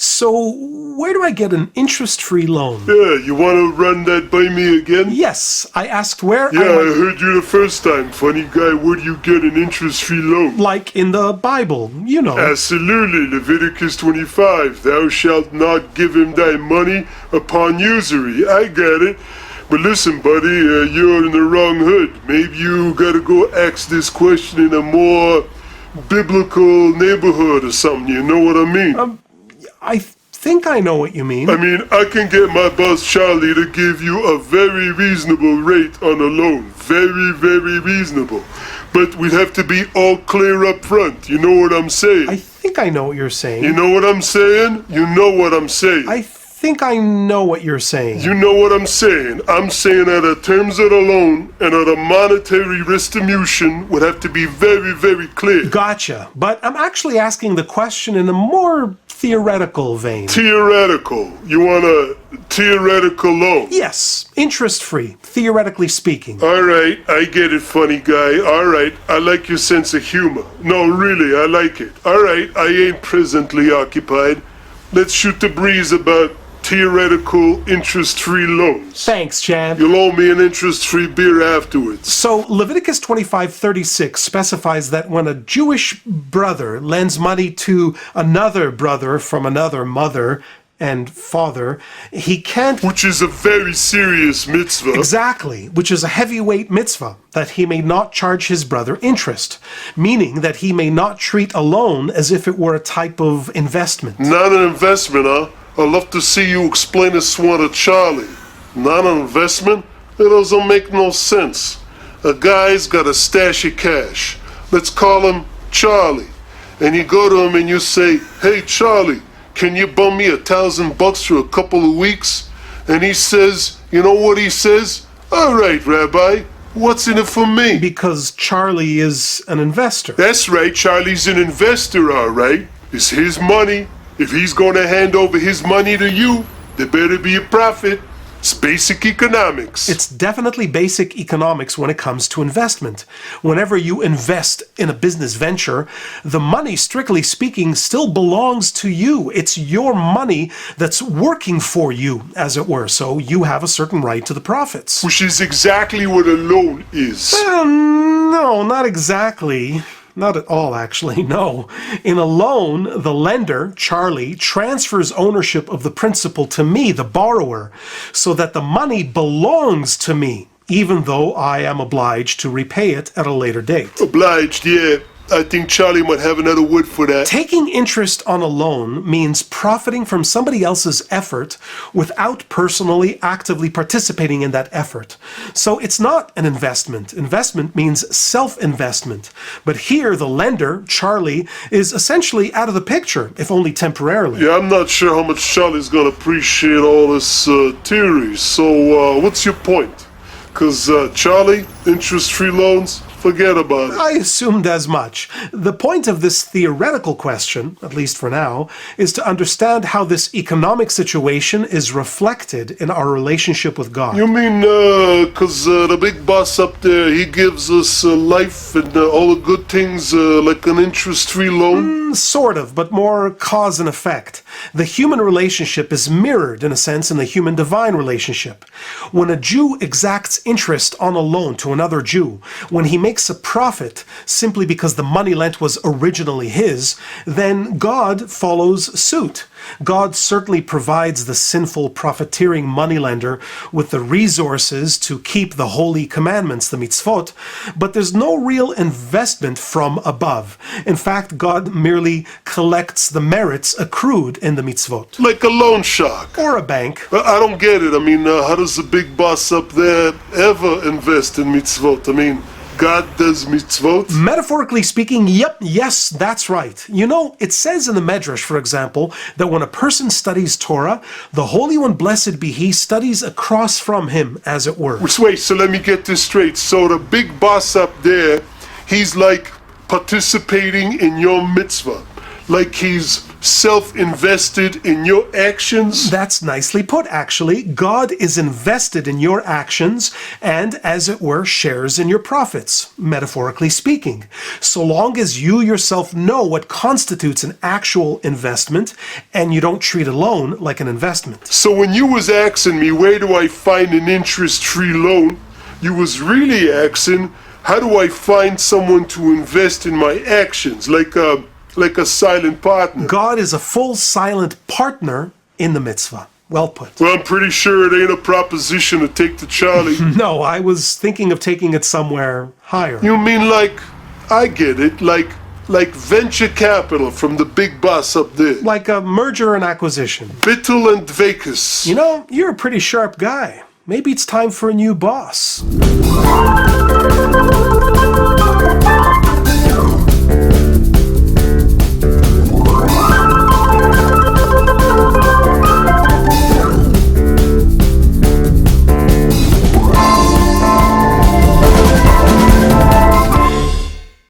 So, where do I get an interest-free loan? Yeah, you want to run that by me again? Yes, I asked where Yeah, I heard you the first time, funny guy. Where do you get an interest-free loan? Like in the Bible, you know. Absolutely, Leviticus 25. Thou shalt not give him thy money upon usury. I get it. But listen, buddy, you're in the wrong hood. Maybe you gotta go ask this question in a more biblical neighborhood or something. You know what I mean? I think I know what you mean. I mean, I can get my boss Charlie to give you a very reasonable rate on a loan. Very, very reasonable. But we'd have to be all clear up front. You know what I'm saying? I think I know what you're saying. You know what I'm saying? You know what I'm saying. I think I know what you're saying. You know what I'm saying. I'm saying that the terms of the loan and of the monetary restitution would have to be very, very clear. Gotcha. But I'm actually asking the question in a more theoretical vein. Theoretical. You want a theoretical loan? Yes, interest-free, theoretically speaking. All right, I get it, funny guy. All right, I like your sense of humor. No, really, I like it. All right, I ain't presently occupied. Let's shoot the breeze about theoretical interest-free loans. Thanks, Chad. You'll owe me an interest-free beer afterwards. So Leviticus 25:36 specifies that when a Jewish brother lends money to another brother from another mother and father, he can't... Which is a very serious mitzvah. Exactly, which is a heavyweight mitzvah, that he may not charge his brother interest, meaning that he may not treat a loan as if it were a type of investment. Not an investment, huh? I'd love to see you explain this one to Charlie. Not an investment? It doesn't make no sense. A guy's got a stash of cash. Let's call him Charlie. And you go to him and you say, "Hey, Charlie, can you bum me $1,000 for a couple of weeks?" And he says, you know what he says? "All right, Rabbi, what's in it for me?" Because Charlie is an investor. That's right, Charlie's an investor, all right. It's his money. If he's going to hand over his money to you, there better be a profit. It's basic economics. It's definitely basic economics when it comes to investment. Whenever you invest in a business venture, the money, strictly speaking, still belongs to you. It's your money that's working for you, as it were, so you have a certain right to the profits. Which is exactly what a loan is. No, not exactly. Not at all, actually, no. In a loan, the lender, Charlie, transfers ownership of the principal to me, the borrower, so that the money belongs to me, even though I am obliged to repay it at a later date. Obliged, yeah. I think Charlie might have another word for that. Taking interest on a loan means profiting from somebody else's effort without personally actively participating in that effort. So it's not an investment. Investment means self-investment. But here the lender, Charlie, is essentially out of the picture, if only temporarily. Yeah, I'm not sure how much Charlie's gonna appreciate all this theory. So what's your point? Because Charlie, interest-free loans, forget about it. I assumed as much. The point of this theoretical question, at least for now, is to understand how this economic situation is reflected in our relationship with God. You mean, because the big boss up there, he gives us life and all the good things like an interest-free loan? Sort of, but more cause and effect. The human relationship is mirrored, in a sense, in the human-divine relationship. When a Jew exacts interest on a loan to another Jew, when he makes a profit simply because the money lent was originally his, then God follows suit. God certainly provides the sinful, profiteering moneylender with the resources to keep the holy commandments, the mitzvot, but there's no real investment from above. In fact, God merely collects the merits accrued in the mitzvot. Like a loan shark. Or a bank. I don't get it. I mean, how does the big boss up there ever invest in mitzvot? I mean, God does mitzvot? Metaphorically speaking, yes, that's right. You know, it says in the Medrash, for example, that when a person studies Torah, the Holy One, blessed be He, studies across from him, as it were. Wait, so let me get this straight. So the big boss up there, he's like participating in your mitzvah. Like he's self-invested in your actions? That's nicely put, actually. God is invested in your actions and, as it were, shares in your profits, metaphorically speaking. So long as you yourself know what constitutes an actual investment and you don't treat a loan like an investment. So when you was asking me where do I find an interest-free loan, you was really asking how do I find someone to invest in my actions, like a silent partner. God is a full silent partner in the mitzvah. Well put. Well, I'm pretty sure it ain't a proposition to take to Charlie. No, I was thinking of taking it somewhere higher. You mean like, I get it, like venture capital from the big boss up there. Like a merger and acquisition. Bittel and Vekas. You know, you're a pretty sharp guy. Maybe it's time for a new boss.